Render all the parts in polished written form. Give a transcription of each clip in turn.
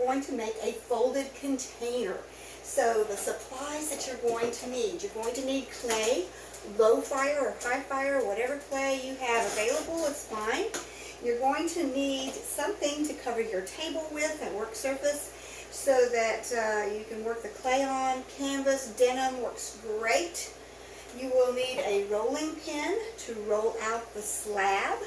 going to make a folded container. So the supplies that you're going to need clay, low fire or high fire, whatever clay you have available is fine. You're going to need something to cover your table with, a work surface, so that you can work the clay on. Canvas, denim works great. You will need a rolling pin to roll out the slab.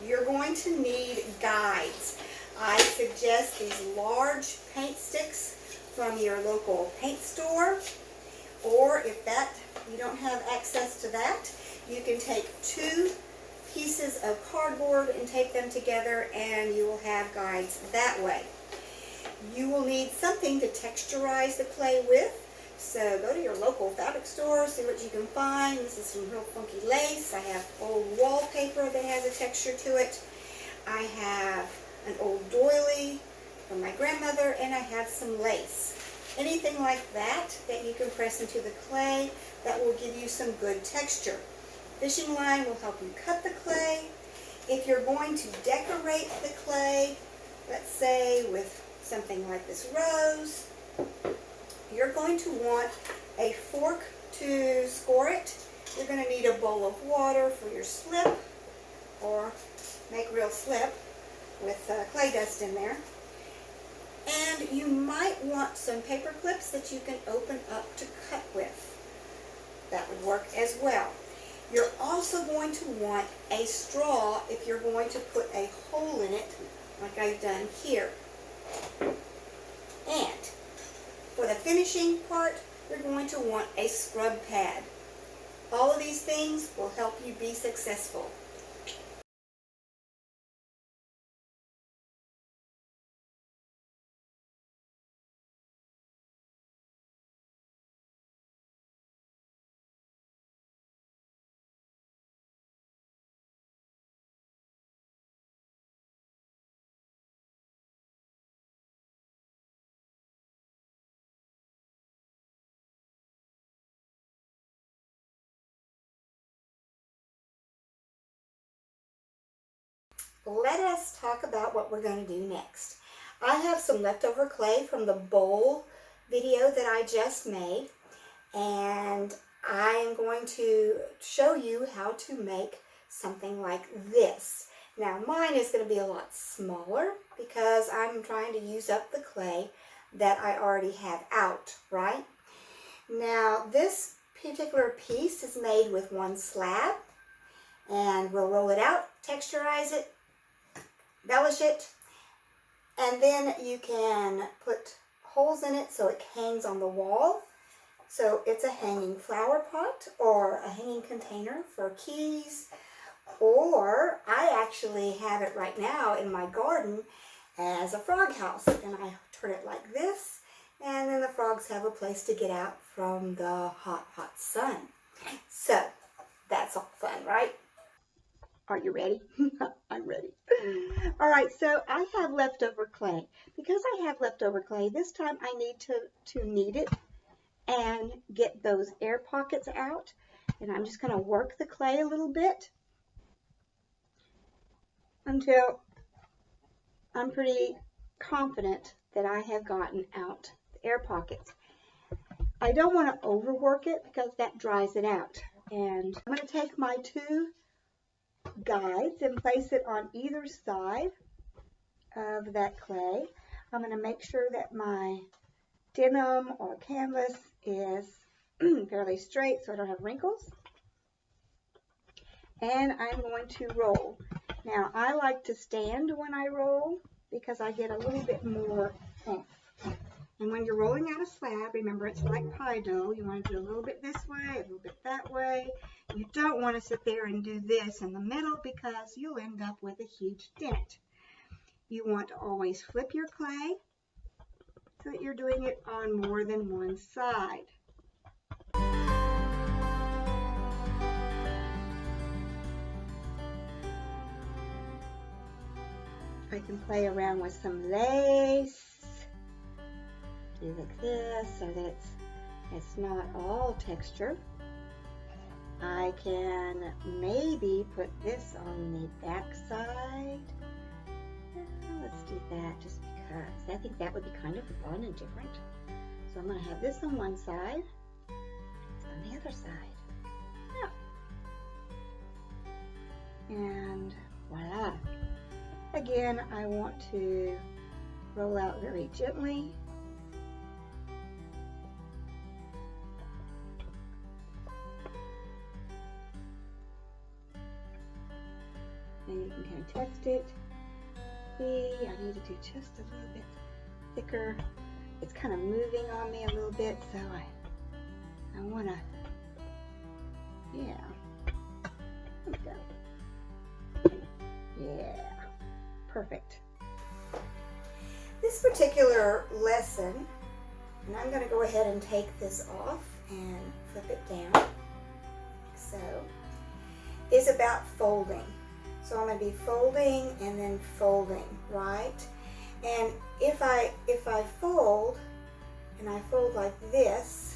You're going to need guides. I suggest these large paint sticks from your local paint store, or if you don't have access to that, you can take 2 pieces of cardboard and tape them together, and you will have guides that way. You will need something to texturize the clay with, so go to your local fabric store, see what you can find. This is some real funky lace. I have old wallpaper that has a texture to it. I have an old doily from my grandmother, and I have some lace. Anything like that you can press into the clay that will give you some good texture. Fishing line will help you cut the clay. If you're going to decorate the clay, let's say with something like this rose, you're going to want a fork to score it. You're going to need a bowl of water for your slip, or make real slip with clay dust in there. And you might want some paper clips that you can open up to cut with. That would work as well. You're also going to want a straw if you're going to put a hole in it, like I've done here. And for the finishing part, you're going to want a scrub pad. All of these things will help you be successful. Let us talk about what we're going to do next. I have some leftover clay from the bowl video that I just made, and I am going to show you how to make something like this. Now mine is going to be a lot smaller because I'm trying to use up the clay that I already have out, right? Now this particular piece is made with 1 slab, and we'll roll it out, texturize it, embellish it, and then you can put holes in it so it hangs on the wall. So it's a hanging flower pot or a hanging container for keys, or I actually have it right now in my garden as a frog house, and I turn it like this, and then the frogs have a place to get out from the hot, hot sun. So that's all fun, right? Are you ready? I'm ready. All right, so I have leftover clay. Because I have leftover clay, this time I need to knead it and get those air pockets out. And I'm just going to work the clay a little bit until I'm pretty confident that I have gotten out the air pockets. I don't want to overwork it because that dries it out. And I'm going to take my 2 guides and place it on either side of that clay. I'm going to make sure that my denim or canvas is fairly straight so I don't have wrinkles. And I'm going to roll. Now I like to stand when I roll because I get a little bit more oomph. And when you're rolling out a slab, remember it's like pie dough. You want to do a little bit this way, a little bit that way. You don't want to sit there and do this in the middle because you'll end up with a huge dent. You want to always flip your clay so that you're doing it on more than one side. I can play around with some lace. Do like this so that it's not all texture. I can maybe put this on the back side Let's do that just because I think that would be kind of fun and different. So I'm going to have this on one side, on the other side. Yeah. And voila. Again, I want to roll out very gently. And you can kind of test it. See, I need to do just a little bit thicker. It's kind of moving on me a little bit, so I want to, yeah, there we go. Yeah, perfect. This particular lesson, and I'm going to go ahead and take this off and flip it down, like so, is about folding. So I'm going to be folding and then folding, right? And if I fold, and I fold like this,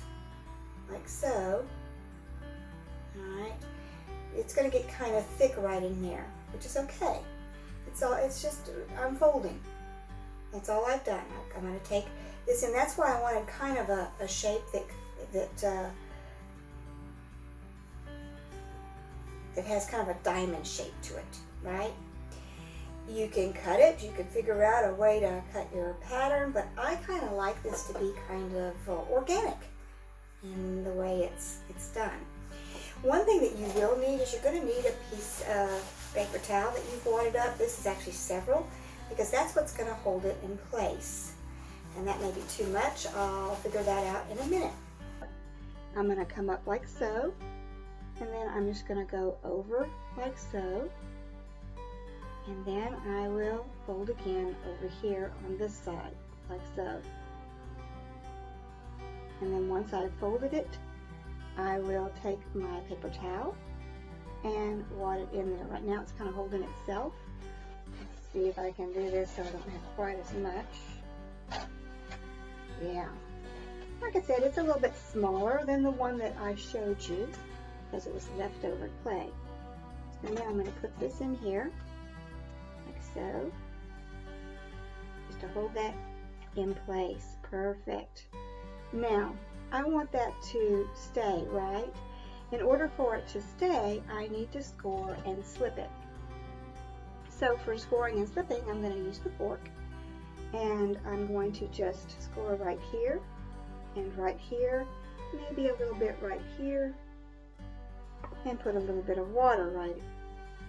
like so, all right, it's going to get kind of thick right in there, which is okay. It's just, I'm folding. That's all I've done. I'm going to take this, and that's why I wanted kind of a shape that has kind of a diamond shape to it, right? You can cut it, you can figure out a way to cut your pattern, but I kind of like this to be kind of organic in the way it's done. One thing that you will need is you're going to need a piece of paper towel that you've wadded up. This is actually several, because that's what's going to hold it in place. And that may be too much. I'll figure that out in a minute. I'm going to come up like so, and then I'm just going to go over like so, and then I will fold again over here on this side, like so. And then once I've folded it, I will take my paper towel and wad it in there. Right now it's kind of holding itself. Let's see if I can do this so I don't have quite as much. Yeah. Like I said, it's a little bit smaller than the one that I showed you because it was leftover clay. So now I'm going to put this in here, like so, just to hold that in place. Perfect. Now, I want that to stay, right? In order for it to stay, I need to score and slip it. So for scoring and slipping, I'm going to use the fork, and I'm going to just score right here and right here, maybe a little bit right here, and put a little bit of water right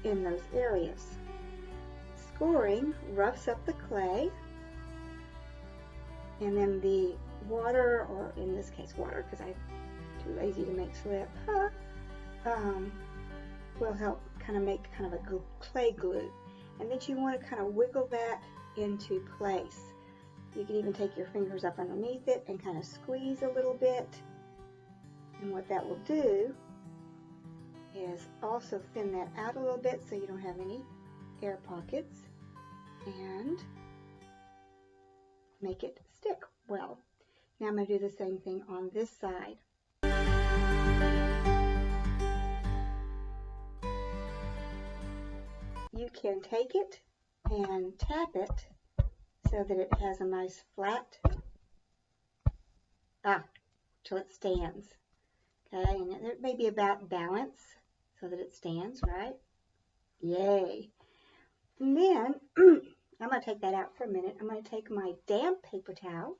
in those areas. Scoring roughs up the clay, and then the water, or in this case water, because I'm too lazy to make slip, will help kind of make kind of a clay glue. And then you want to kind of wiggle that into place. You can even take your fingers up underneath it and kind of squeeze a little bit. And what that will do is also thin that out a little bit so you don't have any air pockets, and make it stick well. Now I'm going to do the same thing on this side. You can take it and tap it so that it has a nice flat, till it stands. Okay, and it may be about balance so that it stands, right? Yay. And then I'm going to take that out for a minute. I'm going to take my damp paper towel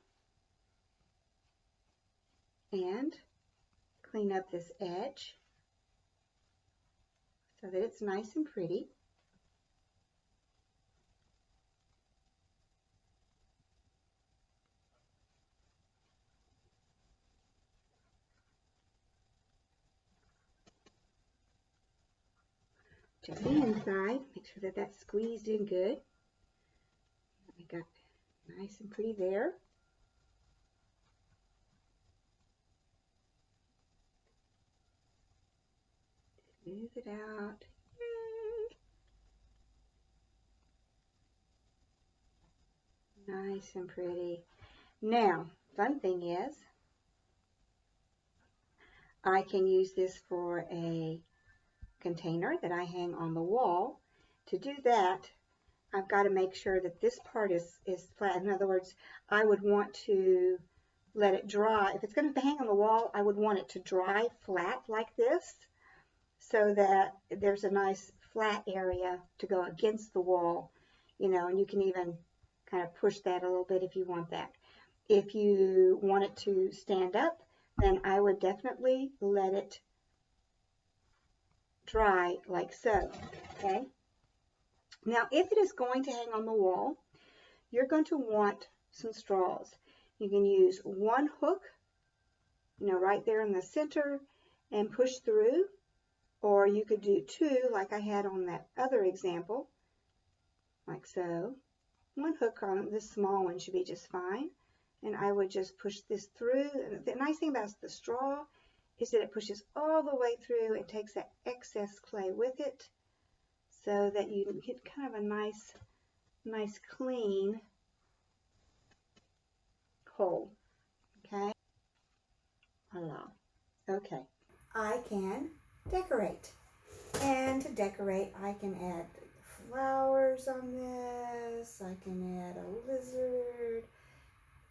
and clean up this edge so that it's nice and pretty. Check the inside, make sure that that's squeezed in good. We got nice and pretty there. Smooth it out. Yay. Nice and pretty. Now, fun thing is, I can use this for a container that I hang on the wall. To do that, I've got to make sure that this part is flat. In other words, I would want to let it dry. If it's going to hang on the wall, I would want it to dry flat like this so that there's a nice flat area to go against the wall, you know, and you can even kind of push that a little bit if you want that. If you want it to stand up, then I would definitely let it dry like so, okay? Now, if it is going to hang on the wall, you're going to want some straws. You can use one hook, you know, right there in the center and push through, or you could do two like I had on that other example, like so. One hook on this small one should be just fine, and I would just push this through. And the nice thing about the straw is that it pushes all the way through and takes that excess clay with it so that you get kind of a nice clean hole, okay? Voila. Okay. I can decorate. And to decorate, I can add flowers on this. I can add a lizard,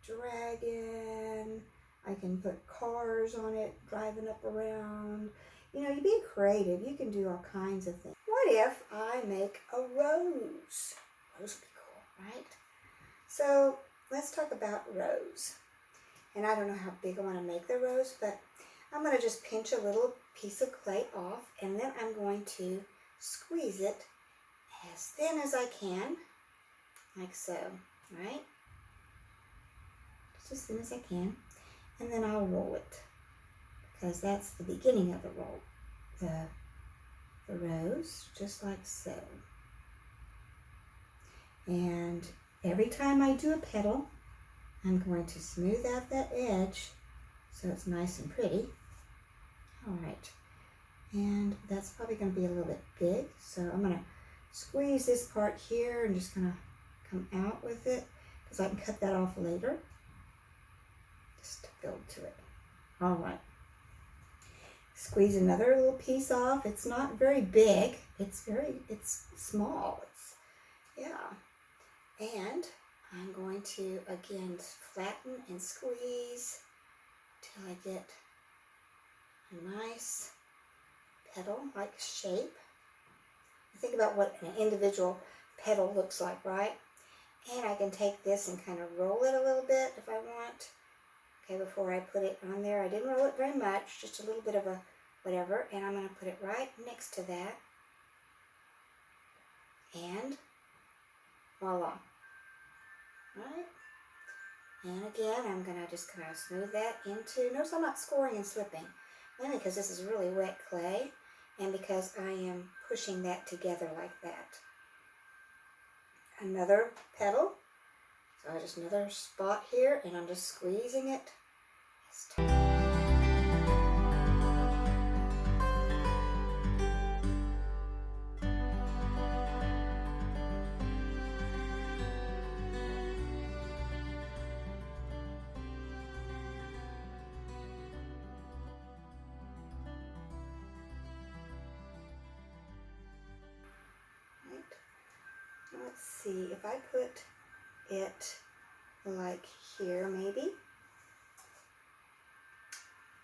dragon. I can put cars on it, driving up around. You know, you be creative. You can do all kinds of things. What if I make a rose? Rose would be cool, right? So let's talk about rose. And I don't know how big I want to make the rose, but I'm going to just pinch a little piece of clay off, and then I'm going to squeeze it as thin as I can, like so, right? Just as thin as I can, and then I'll roll it, because that's the beginning of the roll, the rose, just like so. And every time I do a petal, I'm going to smooth out that edge so it's nice and pretty. All right, and that's probably going to be a little bit big, so I'm going to squeeze this part here and just kind of come out with it, because I can cut that off later, just to build to it. All right, squeeze another little piece off. It's not very big, it's small, yeah, and I'm going to again flatten and squeeze till I get a nice petal-like shape. Think about what an individual petal looks like, right? And I can take this and kind of roll it a little bit if I want. Okay, before I put it on there, I didn't roll it very much, just a little bit of a whatever, and I'm going to put it right next to that. And voila. Right? And again, I'm going to just kind of smooth that into, notice I'm not scoring and slipping, mainly because this is really wet clay, and because I am pushing that together like that. Another petal, so just another spot here, and I'm just squeezing it. Let's see, if I put it like here maybe,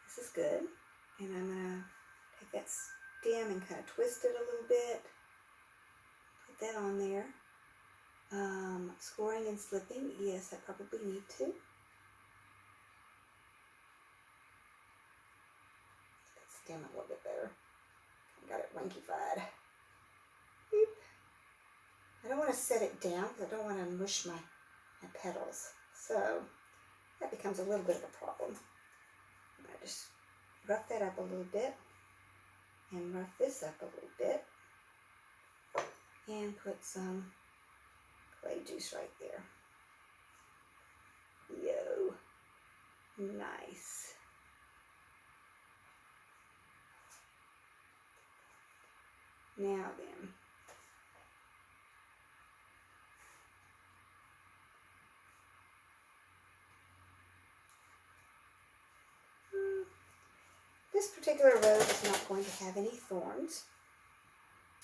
this is good, and I'm going to take that stem and kind of twist it a little bit, put that on there. Scoring and slipping, yes, I probably need to. That stem a little bit better, I got it wankified. Beep. I don't want to set it down because I don't want to mush my petals. So that becomes a little bit of a problem. I just rough that up a little bit and rough this up a little bit and put some clay juice right there. Yo, nice. Now then, this particular rose is not going to have any thorns,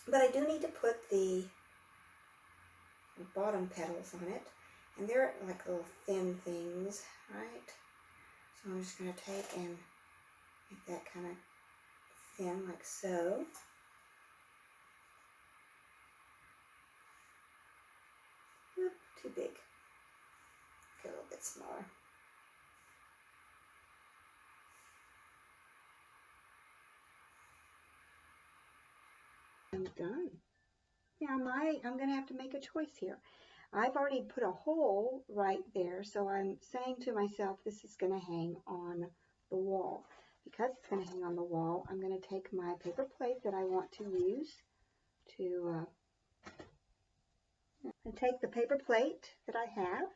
but I do need to put the bottom petals on it. And they're like little thin things, right? So I'm just going to take and make that kind of thin like so. Oop, too big. Get a little bit smaller. I'm done. Now I'm going to have to make a choice here. I've already put a hole right there, so I'm saying to myself this is going to hang on the wall. Because it's going to hang on the wall, I'm going to take my paper plate that I want to use to take the paper plate that I have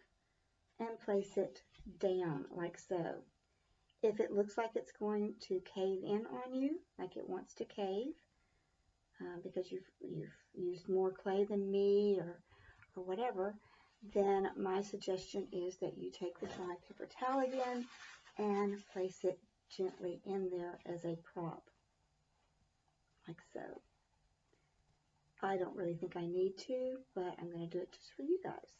and place it down like so. If it looks like it's going to cave in on you, like it wants to cave, because you've used more clay than me or whatever, then my suggestion is that you take the dry paper towel again and place it gently in there as a prop, like so. I don't really think I need to, but I'm going to do it just for you guys.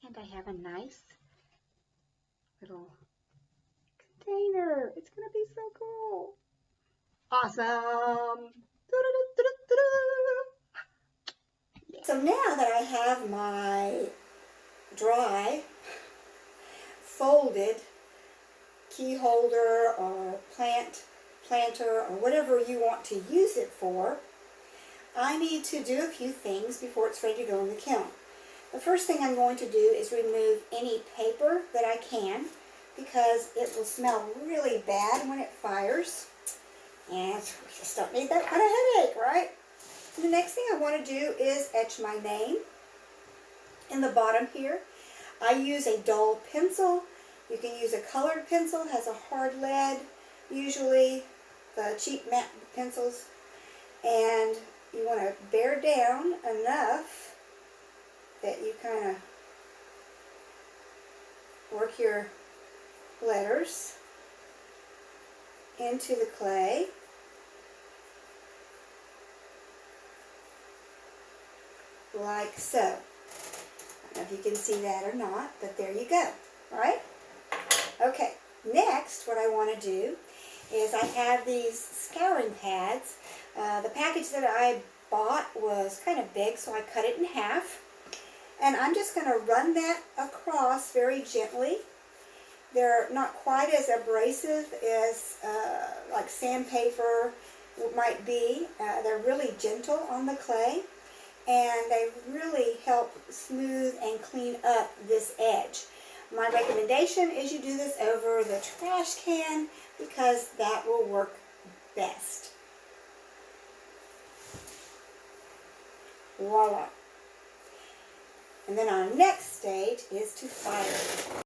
And I have a nice little container. It's going to be so cool. Awesome. So now that I have my dry folded key holder or planter or whatever you want to use it for, I need to do a few things before it's ready to go in the kiln. The first thing I'm going to do is remove any paper that I can, because it will smell really bad when it fires, and we just don't need that kind of headache, right? The next thing I want to do is etch my name in the bottom here. I use a dull pencil. You can use a colored pencil. It has a hard lead, usually the cheap matte pencils. And you want to bear down enough that you kind of work your letters into the clay. Like so. I don't know if you can see that or not, but there you go. Right? Okay, next what I want to do is I have these scouring pads. The package that I bought was kind of big, so I cut it in half. And I'm just going to run that across very gently. They're not quite as abrasive as like sandpaper might be. They're really gentle on the clay, and they really help smooth and clean up this edge. My recommendation is you do this over the trash can, because that will work best. Voila. And then our next stage is to fire.